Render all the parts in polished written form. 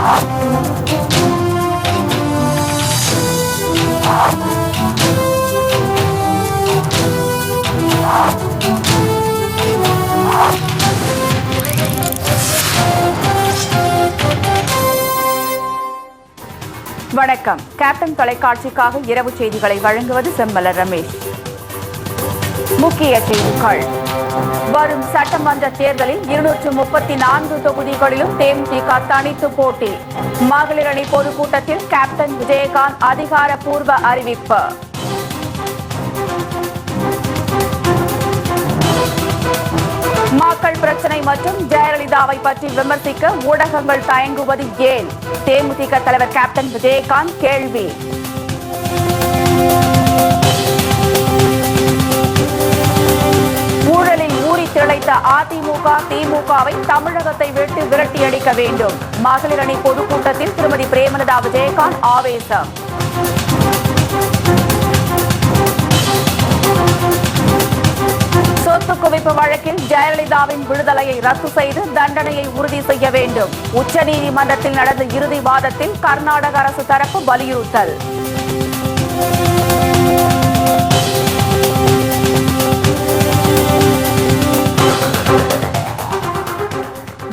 வணக்கம். கேப்டன் தொலைக்காட்சிக்காக இரவு செய்திகளை வழங்குவது செம்மலர் ரமேஷ். முக்கிய செய்திகள். வரும் சட்டமன்ற தேர்தலில் 234 தொகுதிகளிலும் தேமுதிக தனித்து போட்டி. மகளிர் அணி பொதுக்கூட்டத்தில் கேப்டன் விஜயகாந்த் அதிகாரப்பூர்வ அறிவிப்பு. மக்கள் பிரச்சினை மற்றும் ஜெயலலிதாவை பற்றி விமர்சிக்க ஊடகங்கள் தயங்குவது ஏன்? தேமுதிக தலைவர் கேப்டன் விஜயகாந்த் கேள்வி. ஊழலில் ஊறி திளைத்த அதிமுக திமுகவை தமிழகத்தை விட்டு விரட்டியடிக்க வேண்டும். மகளிர் அணி பொதுக்கூட்டத்தில் திருமதி பிரேமலதா விஜயகாந்த் ஆவேசம். சொத்து குவிப்பு வழக்கில் ஜெயலலிதாவின் விடுதலையை ரத்து செய்து தண்டனையை உறுதி செய்ய வேண்டும். உச்சநீதிமன்றத்தில் நடந்த இறுதி வாதத்தில் கர்நாடக அரசு தரப்பு வலியுறுத்தல்.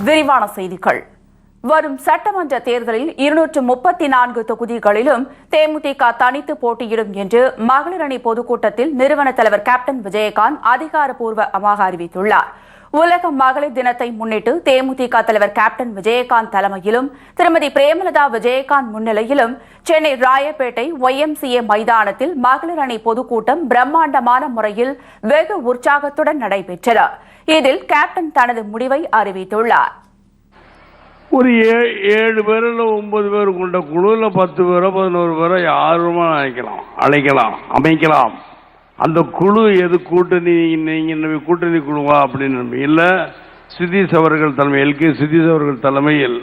விரிவான செய்திகள். வரும் சட்டமன்ற தேர்தலில் 234 தொகுதிகளிலும் தேமுதிக தனித்து போட்டியிடும் என்று மகளிர் அணி பொதுக்கூட்டத்தில் நிறுவன தலைவர் கேப்டன் விஜயகாந்த் அதிகாரப்பூர்வமாக அறிவித்துள்ளார். உலக மகளிர் தினத்தை முன்னிட்டு தேமுதிக தலைவர் கேப்டன் விஜயகாந்த் தலைமையிலும் திருமதி பிரேமலதா விஜயகாந்த் முன்னிலையிலும் சென்னை ராயப்பேட்டை YMCA மைதானத்தில் மகளிர் அணி பொதுக்கூட்டம் பிரம்மாண்டமான முறையில் வெகு உற்சாகத்துடன் நடைபெற்றது. இதில் கேப்டன் தனது முடிவை அறிவித்துள்ளார். ஒரு 7 பேர் இல்லை 9 பேர் கொண்ட குழுவில் 10 பேரோ 11 பேரோ யாருமா அழைக்கலாம் அமைக்கலாம். அந்த குழு எது கூட்டணி, நீங்க கூட்டணி குழுவா அப்படின்னு இல்ல, சுதீஷ் அவர்கள் தலைமை, LK சுதீஷ் அவர்கள் தலைமையில்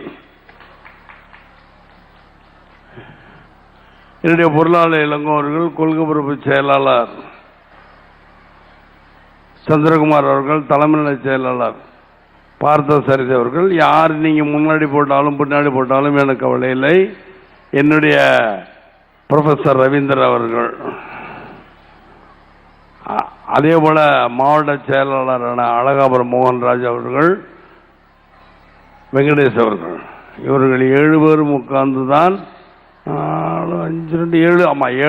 என்னுடைய பொருளாளர் இளங்கோ அவர்கள், கொள்கை பொறுப்பு செயலாளர் சந்திரகுமார் அவர்கள், தலைமை செயலாளர் பார்த்தசாரதி அவர்கள், யார் நீங்க முன்னாடி போட்டாலும் பின்னாடி போட்டாலும் எனக்கு கவலை இல்லை. என்னுடைய ப்ரொஃபசர் ரவீந்திர அவர்கள், அதே போல மாவட்ட செயலாளரான அழகாபுரம் மோகன்ராஜ் அவர்கள், வெங்கடேஷ் அவர்கள், இவர்கள் 7 பேரும் உட்கார்ந்துதான்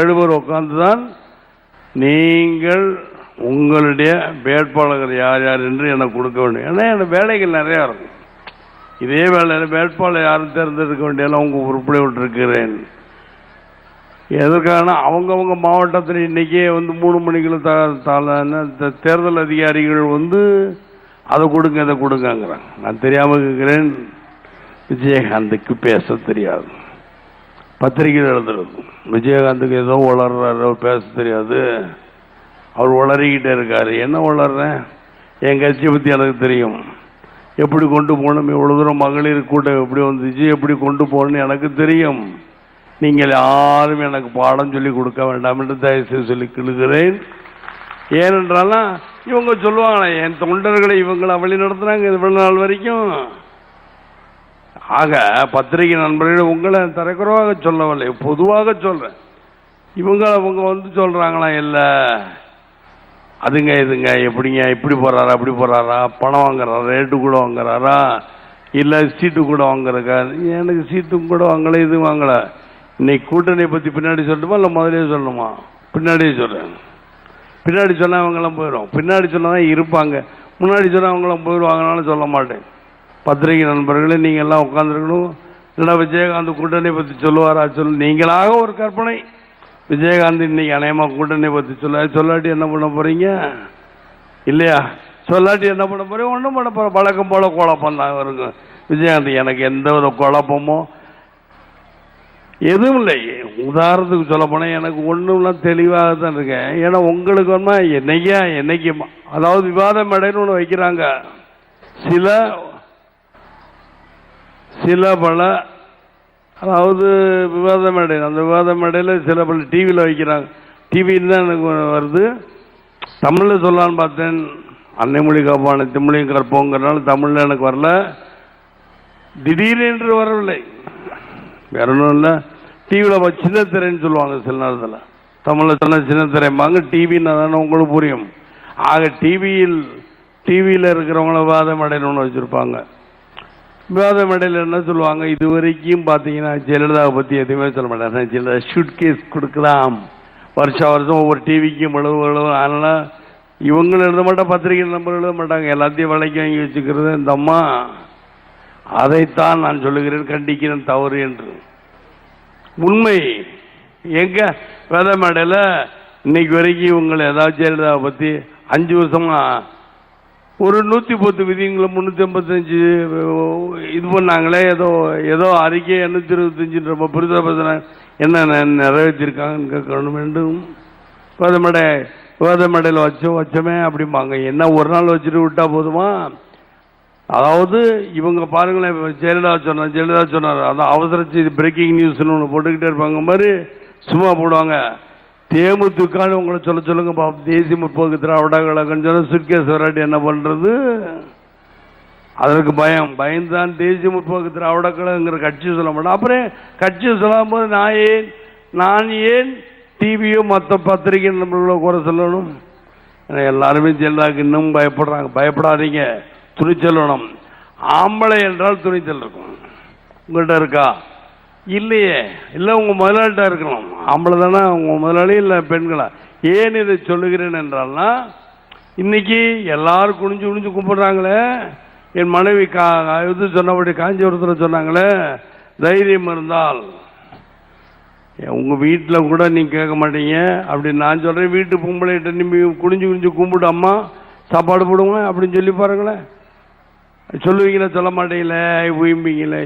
7 பேர் உட்கார்ந்துதான் நீங்கள் உங்களுடைய வேட்பாளர்கள் யார் யார் என்று எனக்கு கொடுக்க வேண்டும். ஏன்னா எனக்கு வேலைகள் நிறையா இருக்கும். இதே வேலையில் வேட்பாளர் யாரும் தேர்ந்தெடுக்க வேண்டியெல்லாம் உங்கள் உறுப்பினை விட்டுருக்கிறேன். எதற்கான அவங்கவுங்க மாவட்டத்தில் இன்றைக்கே 3 மணிக்குள்ள தேர்தல் அதிகாரிகள் அதை கொடுங்க இதை கொடுங்கிறாங்க. நான் தெரியாமல் இருக்கிறேன். விஜயகாந்துக்கு பேச தெரியாது, பத்திரிகையில் எழுதுறது. விஜயகாந்துக்கு ஏதோ வளர்றாரோ பேச தெரியாது, அவர் வளரிக்கிட்டே இருக்காரு. என்ன வளர்றேன்? என் கட்சியை பற்றி எனக்கு தெரியும். எப்படி கொண்டு போகணும், இவ்வளோ தூரம் மகளிர் கூட்டம் எப்படி வந்துச்சு, எப்படி கொண்டு போகணும்னு எனக்கு தெரியும். நீங்கள் யாரும் எனக்கு பாடம் சொல்லி கொடுக்க வேண்டாம் என்று தயவுசெய்து சொல்லி கிழுகிறேன். ஏனென்றாலும் இவங்க சொல்லுவாங்களே, என் தொண்டர்களை இவங்களை வழி நடத்துனாங்க இவ்வளவு நாள் வரைக்கும். ஆக பத்திரிகை நண்பர்கள் உங்களை தரக்குறவாக சொல்லவில்லை, பொதுவாக சொல்றேன். இவங்க சொல்றாங்களா, இல்லை அதுங்க இதுங்க எப்படிங்க இப்படி போறாரா அப்படி போறாரா, பணம் வாங்குறாரா, ரேட்டு கூட வாங்குறாரா, இல்லை சீட்டு கூட வாங்குறக்கா. எனக்கு சீட்டும் கூட வாங்கலை, இது வாங்கலை. இன்னைக்கு கூட்டணியை பற்றி பின்னாடி சொல்லணுமா இல்லை முதலே சொல்லணுமா? பின்னாடியே சொல்கிறேன். பின்னாடி சொன்னால் அவங்களாம் போயிடும், பின்னாடி சொன்னால் தான் இருப்பாங்க, முன்னாடி சொன்னால் அவங்களாம் போயிடுவாங்கனாலும் சொல்ல மாட்டேன். பத்திரிகை நண்பர்களே, நீங்கள் எல்லாம் உட்காந்துருக்கணும். இல்லைனா விஜயகாந்த் கூட்டணியை பற்றி சொல்லுவாரா நீங்களாக ஒரு கற்பனை. விஜயகாந்த் இன்னைக்கு அநேகமாக கூட்டணியை பற்றி சொல்லாட்டி என்ன பண்ண போறீங்க? இல்லையா? சொல்லாட்டி என்ன பண்ண போறீங்க? ஒன்றும் பண்ண போற, வழக்கம் போல குழப்பம் தான் வருங்க. விஜயகாந்த் எனக்கு எந்த வித குழப்பமோ எதுவும் இல்லை. உதாரணத்துக்கு சொல்ல போனால் எனக்கு ஒன்றும்லாம் தெளிவாக தான் இருக்கேன். ஏன்னா உங்களுக்கு என்னைக்கு அதாவது விவாத மேடைன்னு ஒன்று வைக்கிறாங்க. சில பல அதாவது விவாத மேடை, அந்த விவாத மேடையில் சில பல டிவியில் வைக்கிறாங்க. டிவின்னு தான் எனக்கு வருது. தமிழில் சொல்லலான்னு பார்த்தேன், அன்னை மொழி காப்பான திம்மொழியும் கற்போங்கிறனால தமிழில் எனக்கு வரல. திடீரென்று வரவில்லை. வேற ஒன்றும் இல்லை. டிவியில் சின்னத்திரைன்னு சொல்லுவாங்க சில நேரத்தில், தமிழில் சொன்ன சின்னத்திரைம்பாங்க, டிவின்னா தானே உங்களுக்கு புரியும். ஆக டிவியில் இருக்கிறவங்கள விவாத மேடைன்னு வச்சுருப்பாங்க. விவாத மேடையில் என்ன சொல்லுவாங்க, இது வரைக்கும் பார்த்தீங்கன்னா ஜெயலலிதாவை பற்றி எதுவுமே சொல்ல மாட்டாங்க. ஜெயலலிதா ஷூட் கேஸ் கொடுக்கலாம், வருஷம் ஒவ்வொரு டிவிக்கும் எழுவு. அதனால் இவங்களும் எழுத மாட்டாங்க, பத்திரிகை நம்பர் எழுத மாட்டாங்க, எல்லாத்தையும் விலைக்கு வாங்கி வச்சுக்கிறது இந்த அம்மா. அதைத்தான் நான் சொல்லுகிறேன், கண்டிக்கிறேன் தவறு என்று. உண்மை எங்க வேத மேடையில் இன்னைக்கு வரைக்கும் இவங்களை ஏதாவது ஜெயலலிதாவை பற்றி 5 வருஷமா ஒரு 110 விதிங்களை 385 இது பண்ணாங்களே, ஏதோ அறிக்கை 825 ரொம்ப பெருசாக பேசுனாங்க, என்ன நிறைவேற்றிருக்காங்கன்னு கேட்கணும் வேண்டும். விவாத மேடையில் வச்சோமே அப்படிம்பாங்க. என்ன ஒரு நாள் வச்சுட்டு விட்டா போதுமா? அதாவது இவங்க பாருங்களேன், ஜெயலலிதா சொன்னார், அதான் அவசர செய்தி பிரேக்கிங் நியூஸ்னு ஒன்று போட்டுக்கிட்டே இருப்பாங்க மாதிரி சும்மா போடுவாங்க. தேமுதிகான்னு உங்களை சொல்லுங்க பாப்பா, தேசிய முற்போக்கு திராவிட கழகம்னு சொன்ன சுட்கேஸ் வராட்டி என்ன பண்ணுறது? அதற்கு பயம்தான் தேசிய முற்போக்கு திராவிட கழகங்கிற கட்சி சொல்ல மாட்டேன். அப்புறம் கட்சியை சொல்லும் போது நான் ஏன் டிவியோ மற்ற பத்திரிகை நம்மளோட குறை சொல்லணும்? எல்லாருமே ஜெயலலிதாவுக்கு இன்னும் பயப்படுறாங்க. பயப்படாதீங்க, துணிச்சல் வேணும். ஆம்பளை என்றால் துணிச்சல் இருக்கும். உங்கள்கிட்ட இருக்கா? இல்லையே. இல்லை, உங்கள் முதலாளிகிட்ட இருக்கணும். ஆம்பளை தானே உங்கள் முதலாளி, இல்லை பெண்களா? ஏன் இதை சொல்லுகிறேன் என்றால்னா, இன்னைக்கு எல்லாரும் குனிஞ்சு கும்பிடுறாங்களே. என் மனைவி இது சொன்னபடி காஞ்சிபுரத்தில் சொன்னாங்களே, தைரியம் இருந்தால் உங்கள் வீட்டில் கூட நீங்கள் கேட்க மாட்டீங்க அப்படின்னு நான் சொல்கிறேன். வீட்டு பொம்பளைகிட்ட நீ குனிஞ்சு கும்பிடு, அம்மா சாப்பாடு போடுங்க அப்படின்னு சொல்லி பாருங்களேன். சொல்லுவீங்களா? சொல்ல மாட்டீங்களே, உயிம்பீங்களே.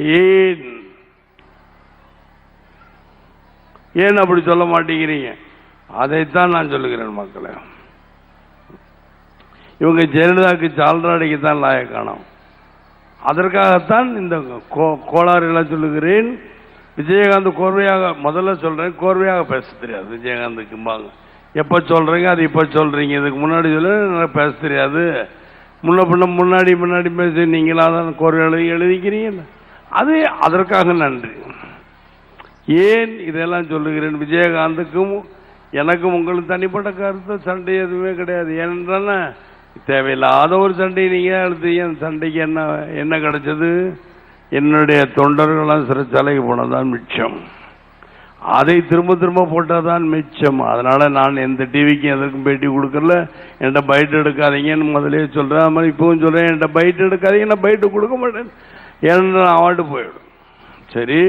ஏன் அப்படி சொல்ல மாட்டேங்கிறீங்க? அதைத்தான் நான் சொல்லுகிறேன் மக்களை. இவங்க ஜெயலலிதாவுக்கு சால்ராடிக்குத்தான் லாயக்கானோம். அதற்காகத்தான் இந்த கோளாறுலாம் சொல்லுகிறேன். விஜயகாந்த் கோர்வையாக, முதல்ல சொல்றேன், கோர்வையாக பேச தெரியாது விஜயகாந்துக்கும்பாங்க. எப்போ சொல்றீங்க அது இப்போ சொல்றீங்க, இதுக்கு முன்னாடி சொல்ல பேச தெரியாது, முன்னாடி பேசி நீங்களா தான் கோர்வை எழுதிக்கிறீங்க. அது அதற்காக நன்றி. ஏன் இதெல்லாம் சொல்லுகிறேன்? விஜயகாந்துக்கும் எனக்கும் உங்களுக்கு தனிப்பட்ட கருத்து சண்டை எதுவுமே கிடையாது. ஏனென்றால் தேவையில்லாத ஒரு சண்டையை நீங்கள் எழுத்தீங்க. அந்த சண்டைக்கு என்ன கிடைச்சது? என்னுடைய தொண்டர்களாம் சிறைச்சாலைக்கு போனதான் மிச்சம். அதை திரும்ப போட்டால் தான் மிச்சம். அதனால் நான் எந்த டிவிக்கும் எதற்கும் பேட்டி கொடுக்கல. என்கிட்ட பைட் எடுக்காதீங்கன்னு முதலே சொல்கிறேன். அது மாதிரி இப்பவும் சொல்கிறேன், என்கிட்ட பைட் எடுக்காதீங்க, நான் பைட்டு கொடுக்க மாட்டேன். ஏன்னா அவார்டு போயிடும். சரி,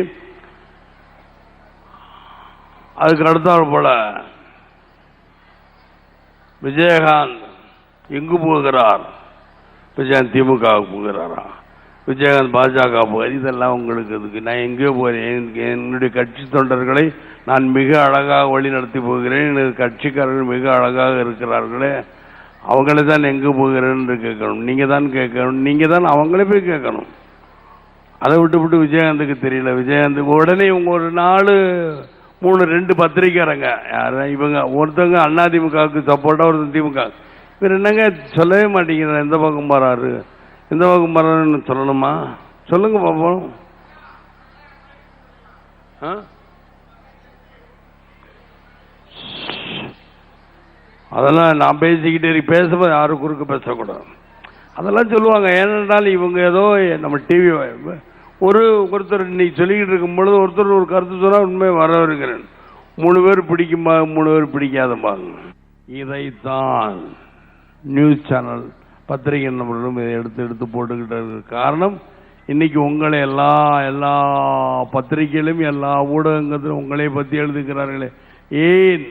அதுக்கு அடுத்தால் போல விஜயகாந்த் எங்கு போகிறார்? விஜயகாந்த் திமுகவுக்கு போகிறாரா? விஜயகாந்த் பாஜக போகிறார்? இதெல்லாம் உங்களுக்கு இதுக்கு நான் எங்கேயோ போகிறேன். என்னுடைய கட்சி தொண்டர்களை நான் மிக அழகாக வழி நடத்தி போகிறேன். எனது கட்சிக்காரர்கள் மிக அழகாக இருக்கிறார்களே, அவங்களே தான் எங்கே போகிறேன்னு கேட்கணும். நீங்கள் தான் கேட்கணும், நீங்கள் தான் அவங்களே போய் கேட்கணும். அதை விட்டு விஜயகாந்துக்கு தெரியல. விஜயகாந்த் உடனே இவங்க ஒரு 2 பத்திரிக்கையாரங்க, யார் இவங்க, ஒருத்தவங்க அதிமுகவுக்கு சப்போர்ட்டாக, ஒருத்தர் திமுக. இவர் என்னங்க சொல்லவே மாட்டேங்கிறார். எந்த பக்கம் போறாரு, எந்த பக்கம் போறாருன்னு சொல்லணுமா? சொல்லுங்க பாப்போம். அதெல்லாம் நான் பேசிக்கிட்டே பேசும்போது யாரும் குறுக்க பேசக்கூடாது. அதெல்லாம் சொல்லுவாங்க. ஏனென்றால் இவங்க ஏதோ நம்ம டிவி ஒருத்தர் இன்னைக்கு சொல்லிக்கிட்டு இருக்கும் பொழுது ஒருத்தர் ஒரு கருத்து சொன்னால் உண்மை வரவிருக்கிறேன். 3 பேர் பிடிக்குமா, 3 பேர் பிடிக்காதம்பாங்க. இதைத்தான் நியூஸ் சேனல் பத்திரிகை நம்பர்களும் இதை எடுத்து போட்டுக்கிட்டு இருக்க காரணம், இன்னைக்கு உங்களை எல்லா பத்திரிகையிலும் எல்லா ஊடகங்களும் உங்களை பற்றி எழுதுகிறார்களே, ஏன்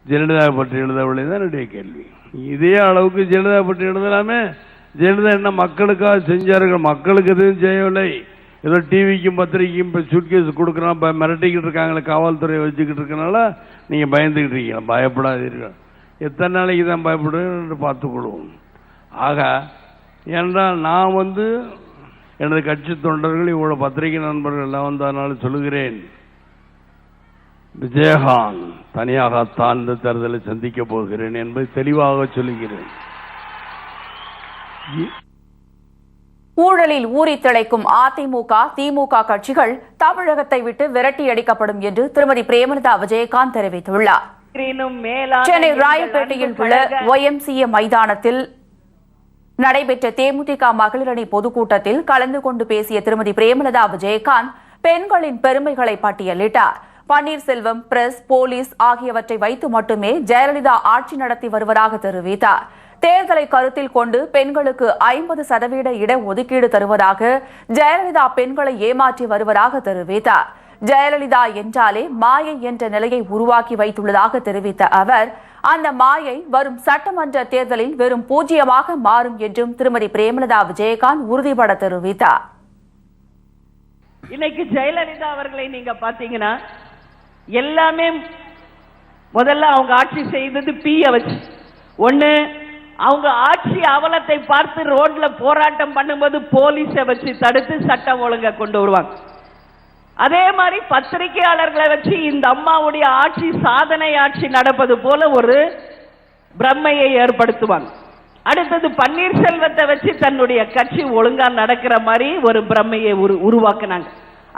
ஜெயலலிதா பற்றி எழுதவில்லை தான் என்னுடைய கேள்வி. இதே அளவுக்கு ஜெயலலிதா பற்றி எழுதலாமே. ஜெயலலிதா என்ன மக்களுக்காக செஞ்சார்கள்? மக்களுக்கு எதுவும் செய்யவில்லை. ஏதோ டிவிக்கும் பத்திரிக்கையும் இப்போ சூட்கேஸ் கொடுக்குறான், இப்போ மிரட்டிக்கிட்டு இருக்காங்களே, காவல்துறையை வச்சுக்கிட்டு இருக்கனால நீங்கள் பயந்துக்கிட்டு இருக்கீங்க. பயப்படாதீர்கள். எத்தனை நாளைக்கு தான் பயப்படுன்னு பார்த்துக்கொள்வோம். ஆக ஏனென்றால் நான் எனது கட்சி தொண்டர்கள் இவ்வளோ பத்திரிகை நண்பர்கள் எல்லாம் வந்ததனால சொல்லுகிறேன், விஜயகாந்த் தனியாகத்தான் இந்த தேர்தலை சந்திக்க போகிறேன் என்பதை தெளிவாக சொல்லுகிறேன். ஊழலில் ஊறி திளைக்கும் அதிமுக திமுக கட்சிகள் தமிழகத்தை விட்டு விரட்டியடிக்கப்படும் என்று திருமதி பிரேமலதா விஜயகாந்த் தெரிவித்துள்ளார். சென்னை ராயப்பேட்டையில் உள்ள YMCA மைதானத்தில் நடைபெற்ற தேமுதிக மகளிரணி பொதுக்கூட்டத்தில் கலந்து கொண்டு பேசிய திருமதி பிரேமலதா விஜயகாந்த் பெண்களின் பெருமைகளை பட்டியலிட்டார். பன்னீர்செல்வம், பிரஸ், போலீஸ் ஆகியவற்றை வைத்து மட்டுமே ஜெயலலிதா ஆட்சி நடத்தி வருவதாக தெரிவித்தார். தேர்தலை கருத்தில் கொண்டு பெண்களுக்கு 50% இடஒதுக்கீடு தருவதாக ஜெயலலிதா பெண்களை ஏமாற்றி வருவதாக தெரிவித்தார். ஜெயலலிதா என்றாலே மாயை என்ற நிலையை உருவாக்கி வைத்துள்ளதாக தெரிவித்த அவர், அந்த மாயை வரும் சட்டமன்ற தேர்தலில் வெறும் பூஜ்ஜியமாக மாறும் என்றும் திருமதி பிரேமலதா விஜயகாந்த் உறுதிபட தெரிவித்தார். இன்னைக்கு ஜெயலலிதா அவர்களை நீங்க பாத்தீங்கன்னா எல்லாமே முதல்ல அவங்க ஆட்சி செய்தது பீய வச்சு. ஒண்ணு, அவங்க ஆட்சி அவலத்தை பார்த்து ரோட்ல போராட்டம் பண்ணும்போது போலீஸை வச்சு தடுத்து சட்டம் ஒழுங்கை கொண்டு வருவாங்க. அதே மாதிரி பத்திரிகையாளர்களை வச்சு இந்த அம்மாவுடைய ஆட்சி சாதனை ஆட்சி நடப்பது போல ஒரு பிரம்மையை ஏற்படுத்துவாங்க. அடுத்தது பன்னீர்செல்வத்தை வச்சு தன்னுடைய கட்சி ஒழுங்கா நடக்கிற மாதிரி ஒரு பிரம்மையை உருவாக்குனாங்க.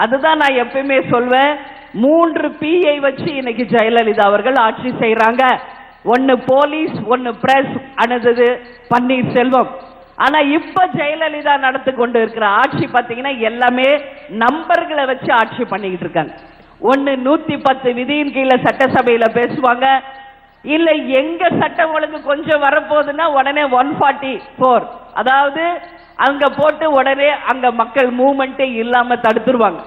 அதுதான் நான் எப்பயுமே சொல்வேன், 3 Pயை வச்சு இன்னைக்கு ஜெயலலிதா அவர்கள் ஆட்சி செய்யறாங்க. ஒன்னு போலீஸ், ஒன்னு பிரஸ், அடுத்தது பன்னீர்செல்வம். ஆனா இப்ப ஜெயலலிதா நடத்தி கொண்டு இருக்கிற ஆட்சி பாத்தீங்கன்னா எல்லாமே நம்பர்களை வச்சு ஆட்சி பண்ணிக்கிட்டு இருக்காங்க. ஒன்னு 110 விதியின் கீழே சட்டசபையில பேசுவாங்க, இல்ல எங்க சட்டம் ஒழுங்கு கொஞ்சம் வரப்போகுதுன்னா உடனே 144, அதாவது அங்க போட்டு உடனே அங்க மக்கள் மூவ்மெண்டே இல்லாம தடுத்துருவாங்க.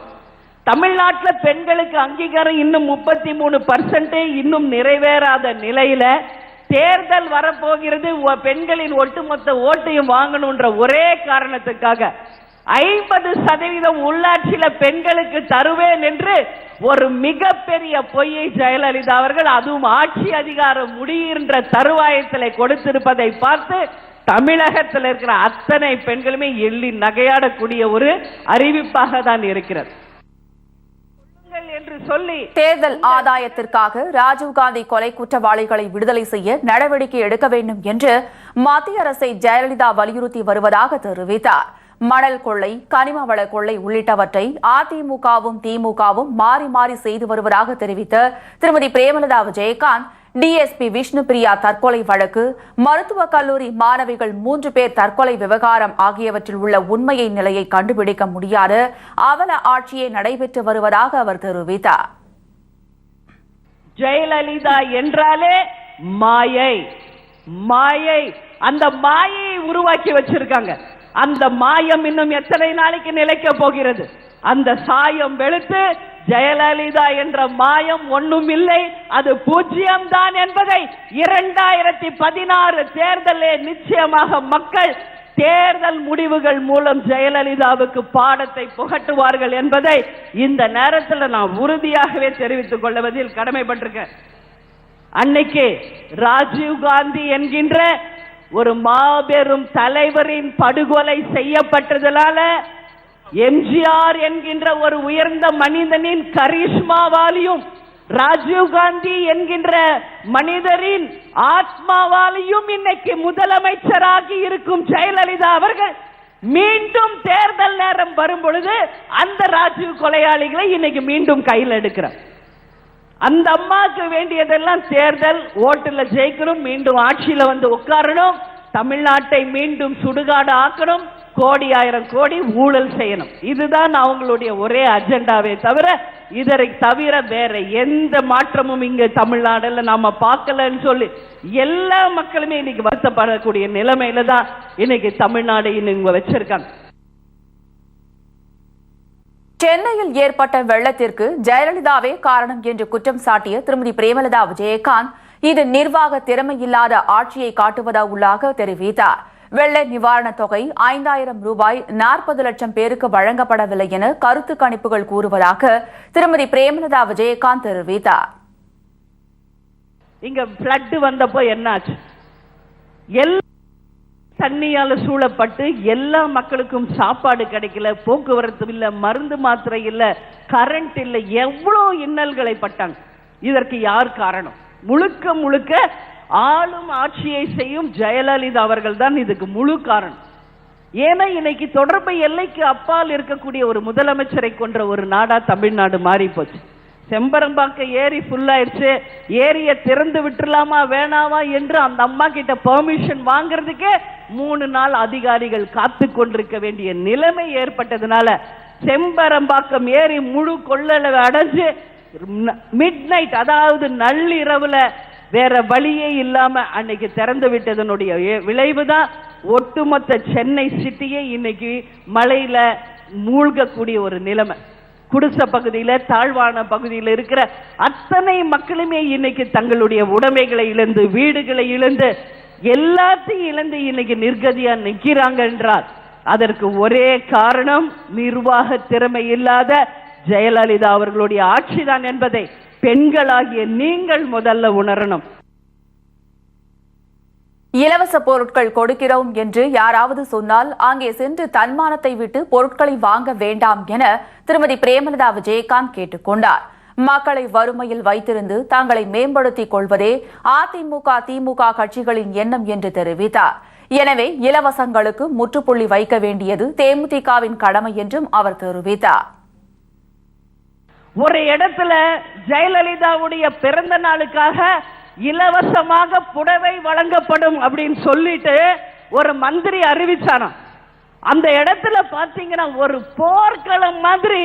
தமிழ்நாட்டில் பெண்களுக்கு அங்கீகாரம் இன்னும் 33% இன்னும் நிறைவேறாத நிலையில தேர்தல் வரப்போகிறது, பெண்களின் ஒட்டுமொத்த ஓட்டையும் வாங்கணும்ன்ற ஒரே காரணத்துக்காக 50% உள்ளாட்சியில பெண்களுக்கு தருவேன் என்று ஒரு மிகப்பெரிய பொய்யை ஜெயலலிதா அவர்கள், அதுவும் ஆட்சி அதிகாரம் முடிகின்ற தருவாயத்தில் கொடுத்திருப்பதை பார்த்து தமிழகத்தில் இருக்கிற அத்தனை பெண்களுமே எள்ளி நகையாடக்கூடிய ஒரு அறிவிப்பாக தான் இருக்கிறது. தேர்தல் ஆதாயத்திற்காக ராஜீவ்காந்தி கொலை குற்றவாளிகளை விடுதலை செய்ய நடவடிக்கை எடுக்க வேண்டும் என்று மத்திய அரசை ஜெயலலிதா வலியுறுத்தி வருவதாக தெரிவித்தார். மணல் கொள்ளை, கனிம வள கொள்ளை உள்ளிட்டவற்றை அதிமுகவும் திமுகவும் மாறி மாறி செய்து வருவதாக தெரிவித்த திருமதி பிரேமலதா விஜயகாந்த், டிஎஸ்பி விஷ்ணுபிரியா தற்கொலை வழக்கு, மருத்துவக் கல்லூரி மாணவிகள் 3 பேர் தற்கொலை விவகாரம் ஆகியவற்றில் உள்ள உண்மையை நிலையை கண்டுபிடிக்க முடியாத அவல ஆட்சியே நடைபெற்று வருவதாக அவர் தெரிவித்தார். ஜெயலலிதா என்றாலே மாயை, மாயை, அந்த மாயை உருவாக்கி வச்சிருக்காங்க. அந்த மாயம் இன்னும் எத்தனை நாளைக்கு நிலைக்க போகிறது? அந்த சாயம் வெளுத்து ஜெயலலிதா என்ற மாயம் ஒன்றும் இல்லை, அது பூஜ்ஜியம் தான் என்பதை 2016 தேர்தலில் நிச்சயமாக மக்கள் தேர்தல் முடிவுகள் மூலம் ஜெயலலிதாவுக்கு பாடத்தை புகட்டுவார்கள் என்பதை இந்த நேரத்தில் நான் உறுதியாகவே தெரிவித்துக் கொள்வதில் கடமைப்பட்டிருக்கேன். அன்னைக்கு ராஜீவ்காந்தி என்கின்ற ஒரு மாபெரும் தலைவரின் படுகொலை செய்யப்பட்டதனால எம்ஜிஆர் என்கின்ற ஒரு உயர்ந்த மனிதனின் கரிஷ்மாவாலியும் ராஜீவ்காந்தி என்கின்ற மனிதரின் ஆத்மாவாலியும் இன்னைக்கு முதலமைச்சராகி இருக்கும் ஜெயலலிதா அவர்கள் மீண்டும் தேர்தல் நேரம் வரும் பொழுது அந்த ராஜீவ் கொலையாளிகளை இன்னைக்கு மீண்டும் கையில் எடுக்கிறார். அந்த அம்மாவுக்கு வேண்டியதெல்லாம் தேர்தல், ஓட்டுல ஜெயிக்கணும், மீண்டும் ஆட்சியில வந்து உட்காரணும், தமிழ்நாட்டை மீண்டும் சுடுகாடு ஆக்கணும், கோடி ஆயிரம் கோடி ஊழல் செய்யணும். இதுதான் அவங்களுடைய ஒரே அஜெண்டாவே தவிர இதனை தவிர வேற எந்த மாற்றமும் இங்க தமிழ்நாடுல நாம பார்க்கலன்னு சொல்லி எல்லா மக்களுமே இன்னைக்கு வருத்தப்படக்கூடிய நிலைமையில தான் இன்னைக்கு தமிழ்நாடு இங்க வச்சிருக்காங்க. சென்னையில் ஏற்பட்ட வெள்ளத்திற்கு ஜெயலலிதாவே காரணம் என்று குற்றம் சாட்டிய திருமதி பிரேமலதா விஜயகாந்த், இது நிர்வாக திறமையில்லாத ஆட்சியை காட்டுவதாக தெரிவித்தார். வெள்ள நிவாரணத் தொகை 5000 ரூபாய் 40 லட்சம் பேருக்கு வழங்கப்படவில்லை என கருத்து கணிப்புகள் கூறுவதாக திருமதி பிரேமலதா விஜயகாந்த் தெரிவித்தார். இங்க பிளட் வந்தப்போ என்னாச்சு? தண்ணியால சூழப்பட்டு எல்லா மக்களுக்கும் சாப்பாடு கிடைக்கல, போக்குவரத்து இல்ல, மருந்து மாத்திரை இல்ல, கரண்ட் இல்ல, எவ்வளவு இன்னல்களை பட்டாங்க. இதற்கு யார் காரணம்? முழுக்க முழுக்க ஆளும் ஆட்சியை செய்யும் ஜெயலலிதா அவர்கள் தான் இதுக்கு முழு காரணம். ஏன்னா இன்னைக்கு தொடர்பு எல்லைக்கு அப்பால் இருக்கக்கூடிய ஒரு முதலமைச்சரை கொன்ற ஒரு நாடா தமிழ்நாடு மாறி போச்சு. செம்பரம்பாக்க ஏரி ஃபுல் ஆயிடுச்சு, ஏரியை திறந்து விட்டுலாமா வேணாவா என்று அந்த அம்மா கிட்ட பெர்மிஷன் வாங்குறதுக்கே 3 நாள் அதிகாரிகள் காத்து கொண்டிருக்க வேண்டிய நிலைமை ஏற்பட்டதுனால செம்பரம்பாக்கம் ஏரி முழு கொள்ளளவு அடைஞ்சு மிட் நைட், அதாவது நள்ளிரவுல வேற வழியே இல்லாம அன்னைக்கு திறந்து விட்டதனுடைய விளைவுதான் ஒட்டுமொத்த சென்னை சிட்டியே இன்னைக்கு மழையில மூழ்கக்கூடிய ஒரு நிலைமை. குடிசை பகுதியில, தாழ்வான பகுதியில் இருக்கிற அத்தனை மக்களுமே இன்னைக்கு தங்களுடைய உடைமைகளை இழந்து, வீடுகளை இழந்து, எல்லாத்தையும் இழந்து இன்னைக்கு நிர்கதியா நிற்கிறாங்க என்றால் அதற்கு ஒரே காரணம் நிர்வாக திறமை இல்லாத ஜெயலலிதா அவர்களுடைய ஆட்சிதான் என்பதை பெண்களாகிய நீங்கள் முதல்ல உணரணும். இலவச பொருட்கள் கொடுக்கிறோம் என்று யாராவது சொன்னால் அங்கே சென்று தன்மானத்தை விட்டு பொருட்களை வாங்க வேண்டாம் என திருமதி பிரேமலதா விஜயகாந்த் கேட்டுக் கொண்டார். மக்களை வறுமையில் வைத்திருந்து தங்களை மேம்படுத்திக் கொள்வதே அதிமுக, திமுக கட்சிகளின் எண்ணம் என்று தெரிவித்தார். எனவே இலவசங்களுக்கு முற்றுப்புள்ளி வைக்க வேண்டியது தேமுதிகவின் கடமை என்றும் அவர் தெரிவித்தார். ஒரு இடத்துல ஜெயலலிதாவுடைய பிறந்த நாளுக்காக இலவசமாக புடவை வழங்கப்படும் அப்படின்னு சொல்லிட்டு ஒரு மந்திரி அறிவிச்சாராம். அந்த இடத்துல பாத்தீங்கன்னா ஒரு போர்க்களம் மாதிரி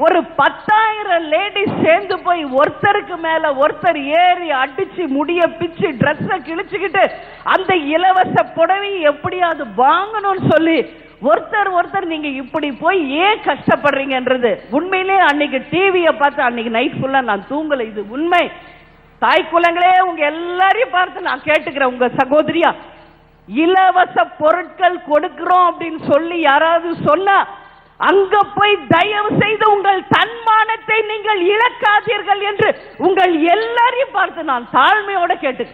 ஒரு 10,000 லேடிஸ் சேர்ந்து போய் ஒருத்தருக்கு மேல ஒருத்தர் ஏறி அடிச்சு முடிய பிச்சு டிரெஸ்ஸ கிழிச்சுக்கிட்டு அந்த இலவச புடவை எப்படியாவது வாங்கணும்னு சொல்லி ஒருத்தர் நீங்க இப்படி போய் ஏன் கஷ்டப்படுறீங்கன்றது உண்மையிலே அன்னைக்கு டிவியை பார்த்து அன்னைக்கு நைட் ஃபுல்லா நான் தூங்கல. இது உண்மை. தாய் குலங்களே, உங்க எல்லாரையும் பார்த்து நான் கேட்டுக்கிறேன், உங்க சகோதரியா, இலவச பொருட்கள் கொடுக்கிறோம் அப்படின்னு சொல்லி யாராவது சொன்னா அங்க போய் தயவு செய்து உங்கள் தன்மானத்தை நீங்கள் இழக்காதீர்கள் என்று உங்கள் எல்லாரையும் பார்த்து நான் தாழ்மையோட கேட்டு,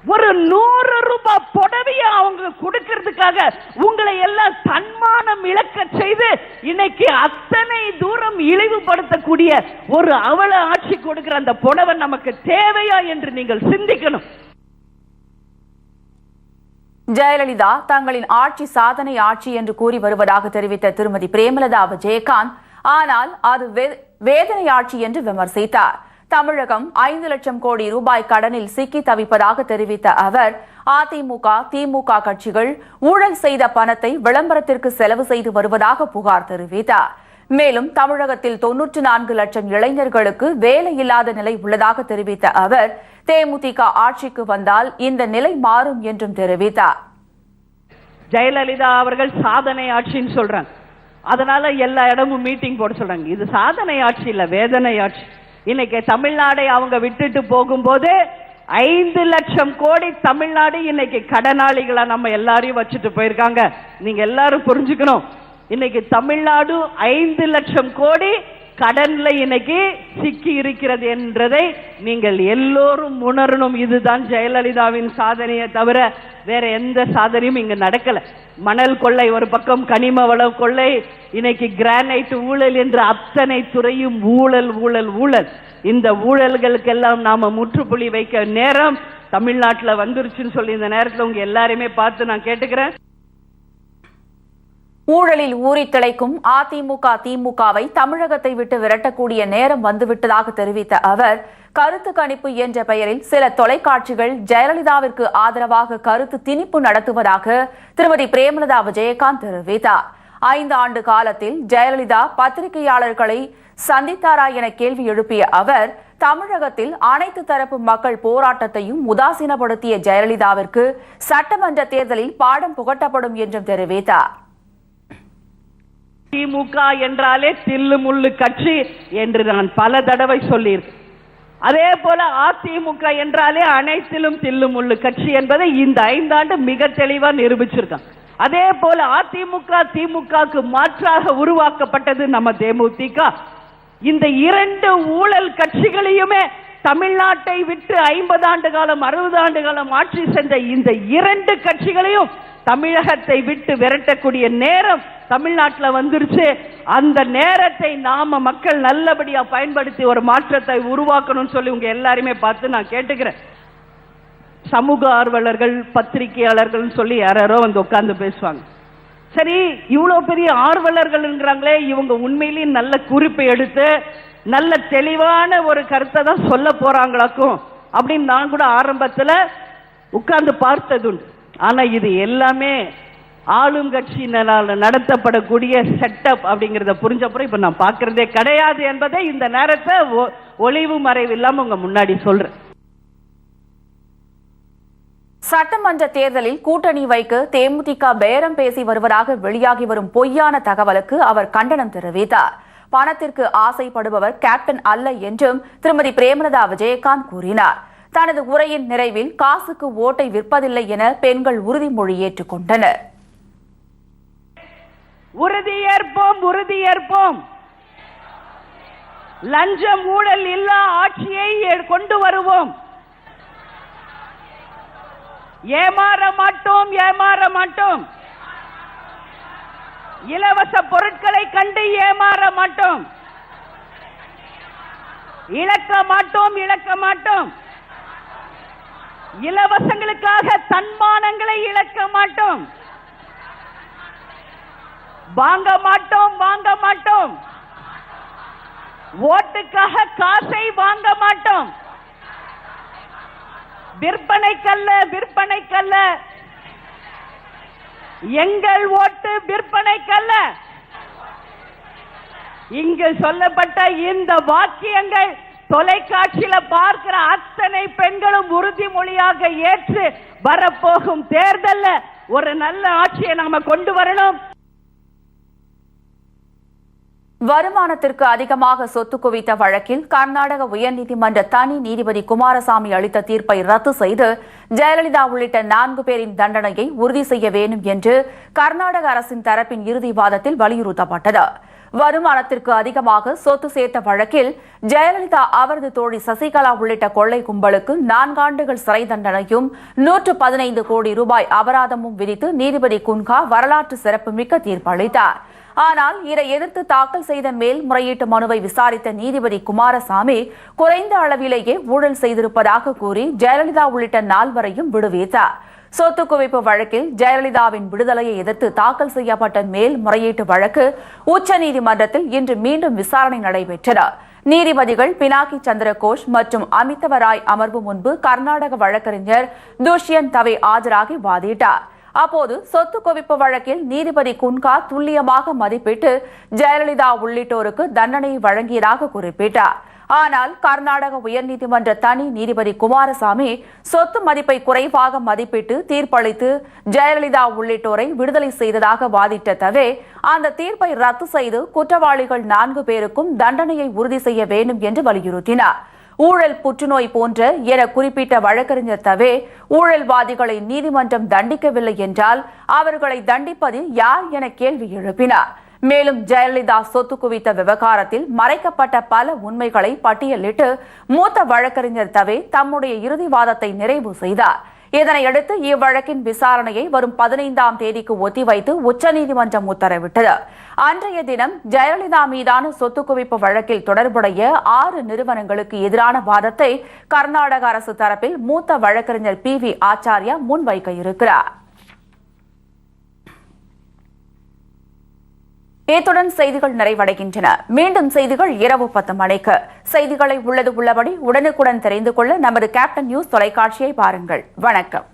ஒரு 100 ரூபாய் புடவைய அவங்க கொடுக்கிறதுக்காக உங்களை எல்லாம் தன்மானம் இழக்க செய்து இன்னைக்கு அத்தனை தூரம் இழிவுபடுத்தக்கூடிய ஒரு அவல ஆட்சி கொடுக்கிற அந்த புடவை நமக்கு தேவையா என்று நீங்கள் சிந்திக்கணும். ஜெயலலிதா தங்களின் ஆட்சி சாதனை ஆட்சி என்று கூறி வருவதாக தெரிவித்த திருமதி பிரேமலதா விஜயகாந்த், ஆனால் அது வேதனை ஆட்சி என்று விமர்சித்தார். தமிழகம் 5 லட்சம் கோடி ரூபாய் கடனில் சிக்கி தவிப்பதாக தெரிவித்த அவர், அதிமுக, திமுக கட்சிகள் ஊழல் செய்த பணத்தை விளம்பரத்திற்கு செலவு செய்து வருவதாக புகார் தெரிவித்தார். மேலும் தமிழகத்தில் 94 லட்சம் இளைஞர்களுக்கு வேலை இல்லாத நிலை உள்ளதாக தெரிவித்த அவர், தேமுதிக ஆட்சிக்கு வந்தால் இந்த நிலை மாறும் என்றும் தெரிவித்தார். ஜெயலலிதா அவர்கள் சாதனை ஆட்சின்னு சொல்றாங்க, அதனால எல்லா இடமும் மீட்டிங் போட சொல்றாங்க. இது சாதனை ஆட்சி இல்ல, வேதனை ஆட்சி. இன்னைக்கு தமிழ்நாடை அவங்க விட்டுட்டு போகும்போது 5 லட்சம் கோடி தமிழ்நாடு இன்னைக்கு கடனாளிகளா நம்ம எல்லாரையும் வச்சுட்டு போயிருக்காங்க. நீங்க எல்லாரும் புரிஞ்சுக்கணும், இன்னைக்கு தமிழ்நாடு 5 லட்சம் கோடி கடன்ல இன்னைக்கு சிக்கி இருக்கிறது என்றதை நீங்கள் எல்லோரும் உணரணும். இதுதான் ஜெயலலிதாவின் சாதனையை தவிர வேற எந்த சாதனையும் இங்க நடக்கல. மணல் கொள்ளை ஒரு பக்கம், கனிம வள கொள்ளை, இன்னைக்கு கிரானைட் ஊழல் என்ற அத்தனை துறையும் ஊழல் ஊழல் ஊழல். இந்த ஊழல்களுக்கெல்லாம் நாம முற்றுப்புள்ளி வைக்க நேரம் தமிழ்நாட்டில் வந்துருச்சுன்னு சொல்லி இந்த நேரத்தில் உங்க எல்லாரையுமே பார்த்து நான் கேட்டுக்கிறேன். ஊழலில் ஊறி திளைக்கும் அதிமுக, திமுகவை தமிழகத்தை விட்டு விரட்டக்கூடிய நேரம் வந்துவிட்டதாக தெரிவித்த அவர், கருத்து கணிப்பு என்ற பெயரில் சில தொலைக்காட்சிகள் ஜெயலலிதாவிற்கு ஆதரவாக கருத்து திணிப்பு நடத்துவதாக திருமதி பிரேமலதா விஜயகாந்த் தெரிவித்தார். 5 ஆண்டு காலத்தில் ஜெயலலிதா பத்திரிகையாளர்களை சந்தித்தாரா என கேள்வி எழுப்பிய அவர், தமிழகத்தில் அனைத்து தரப்பு மக்கள் போராட்டத்தையும் உதாசீனப்படுத்திய ஜெயலலிதாவிற்கு சட்டமன்ற தேர்தலில் பாடம் புகட்டப்படும் என்றும் தெரிவித்தார். திமுக என்றாலே தில்லு முள்ளு கட்சி என்று நான் பல தடவை சொல்லியிருக்கேன். அதே போல அதிமுக என்றாலே அனைத்திலும் தில்லு முள்ளு கட்சி என்பதை இந்த 5 ஆண்டு மிக தெளிவா நிரூபிச்சிருக்காங்க. அதே போல அதிமுக, திமுகவுக்கு மாற்றாக உருவாக்கப்பட்டது நம்ம தேமுதிக. இந்த 2 ஊழல் கட்சிகளையுமே தமிழ்நாட்டை விட்டு 50 ஆண்டு காலம் 60 ஆண்டு காலம் ஆட்சி சென்ற இந்த 2 கட்சிகளையும் தமிழகத்தை விட்டு விரட்டக்கூடிய நேரம் தமிழ்நாட்டில் வந்துருச்சு. அந்த நேரத்தை நாம மக்கள் நல்லபடியா பயன்படுத்தி ஒரு மாற்றத்தை உருவாக்கணும்னு சொல்லி உங்க எல்லாருமே பார்த்து நான் கேட்டுக்கிறேன். சமூக ஆர்வலர்கள், பத்திரிகையாளர்கள் சொல்லி யாரோ வந்து உட்கார்ந்து பேசுவாங்க. சரி, இவ்வளவு பெரிய ஆர்வலர்கள் இருக்கிறாங்களே, இவங்க உண்மையிலேயே நல்ல குறிப்பை எடுத்து நல்ல தெளிவான ஒரு கருத்தை தான் சொல்ல போறாங்களாக்கும் அப்படின்னு நான் கூட ஆரம்பத்தில் உட்கார்ந்து பார்த்ததுண்டு. ஆனா இது எல்லாமே ஆளுங்கட்சியினால் நடத்தப்படக்கூடிய செட்டப் அப்படிங்கிறத புரிஞ்சப்பறம் இப்ப நான் பார்க்கறதே கிடையாது என்பதை இந்த நேரத்தை ஒளிவு மறைவு இல்லாம உங்க முன்னாடி சொல்றேன். சட்டமன்ற தேர்தலில் கூட்டணி வைக்க தேமுதிக பேரம் பேசி வருவதாக வெளியாகி வரும் பொய்யான தகவலுக்கு அவர் கண்டனம் தெரிவித்தார். பணத்திற்கு ஆசைப்படுபவர் கேப்டன் அல்ல என்றும் திருமதி பிரேமலதா விஜயகாந்த் கூறினார். தனது உரையின் நிறைவில் காசுக்கு ஓட்டை விற்பதில்லை என பெண்கள் உறுதிமொழி ஏற்றுக்கொண்டனர். உறுதியேற்போம், உறுதியேற்போம். லஞ்சம் ஊழல் இல்லா ஆட்சியை கொண்டு வருவோம். ஏமாற மாட்டோம், ஏமாற மாட்டோம். இலவச பொருட்களை கண்டு ஏமாற மாட்டோம். இழக்க மாட்டோம், இழக்க மாட்டோம். இலவசங்களுக்காக தன்மானங்களை இழக்க மாட்டோம். வாங்க மாட்டோம், வாங்க மாட்டோம். ஓட்டுக்காக காசை வாங்க மாட்டோம். விற்பனைக்கல்ல, விற்பனைக்கல்ல. எங்கள் ஓட்டு விற்பனைக்கல்ல. இங்கு சொல்லப்பட்ட இந்த வாக்கியங்கள் தொலைக்காட்சியில பார்க்கிற அத்தனை பெண்களும் உறுதிமொழியாக ஏற்று வரப்போகும் தேர்தல்ல ஒரு நல்ல ஆட்சியை நாம கொண்டு வரணும். வருமானத்திற்கு அதிகமாக சொத்து குவித்த வழக்கில் கர்நாடக உயர்நீதிமன்ற தனி நீதிபதி குமாரசாமி அளித்த தீர்ப்பை ரத்து செய்து ஜெயலலிதா உள்ளிட்ட 4 பேரின் தண்டனையை உறுதி செய்ய வேண்டும் என்று கர்நாடக அரசின் தரப்பின் இறுதி வாதத்தில் வலியுறுத்தப்பட்டது. வருமானத்திற்கு அதிகமாக சொத்து சேர்த்த வழக்கில் ஜெயலலிதா, அவரது தோழி சசிகலா உள்ளிட்ட கொள்ளை கும்பலுக்கு 4 ஆண்டுகள் சிறை தண்டனையும் 115 கோடி ரூபாய் அபராதமும் விதித்து நீதிபதி குன்ஹா வரலாற்று சிறப்புமிக்க தீர்ப்பளித்தார். ஆனால் இதை எதிர்த்து தாக்கல் செய்த மேல்முறையீட்டு மனுவை விசாரித்த நீதிபதி குமாரசாமி குறைந்த அளவிலேயே ஊழல் செய்திருப்பதாக கூறி ஜெயலலிதா உள்ளிட்ட 4 பேரையும் விடுவித்தார். சொத்து குவிப்பு வழக்கில் ஜெயலலிதாவின் விடுதலையை எதிர்த்து தாக்கல் செய்யப்பட்ட மேல்முறையீட்டு வழக்கு உச்சநீதிமன்றத்தில் இன்று மீண்டும் விசாரணை நடைபெற்றது. நீதிபதிகள் பினாக்கி சந்திரகோஷ் மற்றும் அமிதவ ராய் அமர்வு முன்பு கர்நாடக வழக்கறிஞர் துஷ்யந்த் தவே ஆஜராகி வாதிட்டார். அப்போது சொத்து குவிப்பு வழக்கில் நீதிபதி குன்ஹா துல்லியமாக மதிப்பிட்டு ஜெயலலிதா உள்ளிட்டோருக்கு தண்டனை வழங்கியதாக குறிப்பிட்டார். ஆனால் கர்நாடக உயர்நீதிமன்ற தனி நீதிபதி குமாரசாமி சொத்து மதிப்பை குறைவாக மதிப்பிட்டு தீர்ப்பளித்து ஜெயலலிதா உள்ளிட்டோரை விடுதலை செய்ததாக வாதிட்ட தவே அந்த தீர்ப்பை ரத்து செய்து குற்றவாளிகள் 4 பேருக்கும் தண்டனையை உறுதி செய்ய வேண்டும் என்று வலியுறுத்தினார். ஊழல் புற்றுநோய் போன்ற என குறிப்பிட்ட வழக்கறிஞர் தவே ஊழல்வாதிகளை நீதிமன்றம் தண்டிக்கவில்லை என்றால் அவர்களை தண்டிப்பது யார் என கேள்வி எழுப்பினார். மேலும் ஜெயலலிதா சொத்து குவித்த விவகாரத்தில் மறைக்கப்பட்ட பல உண்மைகளை பட்டியலிட்டு மூத்த வழக்கறிஞர் தவே தம்முடைய இறுதி வாதத்தை நிறைவு செய்தார். இதனையடுத்து இவ்வழக்கின் விசாரணையை வரும் 15ஆம் தேதிக்கு ஒத்திவைத்து உச்சநீதிமன்றம் உத்தரவிட்டது. அன்றைய தினம் ஜெயலலிதா மீதான சொத்து குவிப்பு வழக்கில் தொடர்புடைய 6 நிறுவனங்களுக்கு எதிரான வாதத்தை கர்நாடக அரசு தரப்பில் மூத்த வழக்கறிஞர் PV ஆச்சாரியா முன்வைக்க இருக்கிறார். இத்துடன் செய்திகள் நிறைவடைகின்றன. மீண்டும் செய்திகள் இரவு 10 மணிக்கு. செய்திகளை உள்ளது உள்ளபடி உடனுக்குடன் தெரிந்து கொள்ள நமது கேப்டன் நியூஸ் தொலைக்காட்சியை பாருங்கள். வணக்கம்.